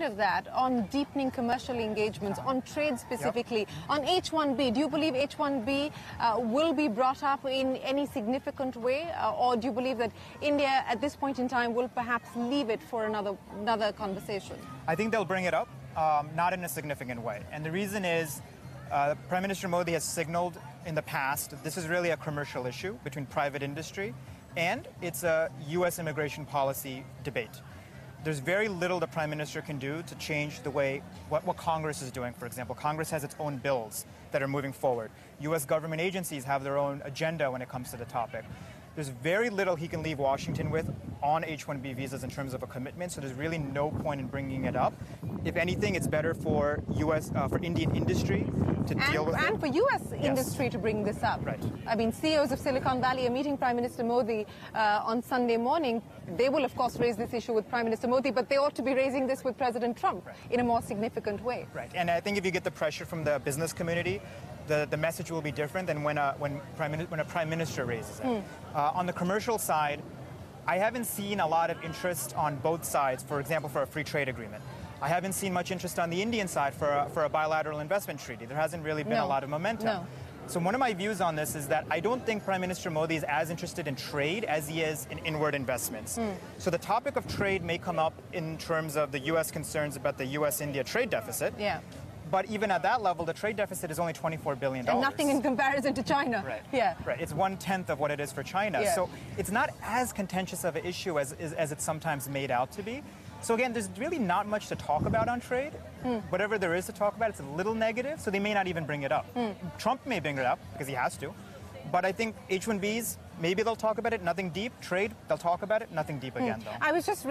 of that, on deepening commercial engagements, on trade specifically, on H-1B, do you believe H-1B will be brought up in any significant way, or do you believe that India at this point in time will perhaps leave it for another conversation? I think they'll bring it up, not in a significant way. And the reason is Prime Minister Modi has signaled in the past that this is really a commercial issue between private industry, and it's a U.S. immigration policy debate. There's very little the Prime Minister can do to change the way what Congress is doing, for example. Congress has its own bills that are moving forward. U.S. government agencies have their own agenda when it comes to the topic. There's very little he can leave Washington with on H-1B visas in terms of a commitment, so there's really no point in bringing it up. If anything, it's better for for Indian industry to deal with it. And for U.S. industry to bring this up. Right. I mean, CEOs of Silicon Valley are meeting Prime Minister Modi on Sunday morning. They will, of course, raise this issue with Prime Minister Modi, but they ought to be raising this with President Trump in a more significant way. Right. And I think if you get the pressure from the business community, the message will be different than when a prime minister raises it. On the commercial side, I haven't seen a lot of interest on both sides, for example, for a free trade agreement. I haven't seen much interest on the Indian side for a bilateral investment treaty. There hasn't really been a lot of momentum. No. So one of my views on this is that I don't think Prime Minister Modi is as interested in trade as he is in inward investments. So the topic of trade may come up in terms of the U.S. concerns about the U.S.-India trade deficit. Yeah. But even at that level, the trade deficit is only $24 billion. And nothing in comparison to China. Right. Yeah. Right. It's 1/10 of what it is for China. Yeah. So it's not as contentious of an issue as it's sometimes made out to be. So again, there's really not much to talk about on trade. Whatever there is to talk about, it's a little negative, so they may not even bring it up. Trump may bring it up because he has to. But I think H-1Bs, maybe they'll talk about it, nothing deep. Trade, they'll talk about it, nothing deep again, though. I was just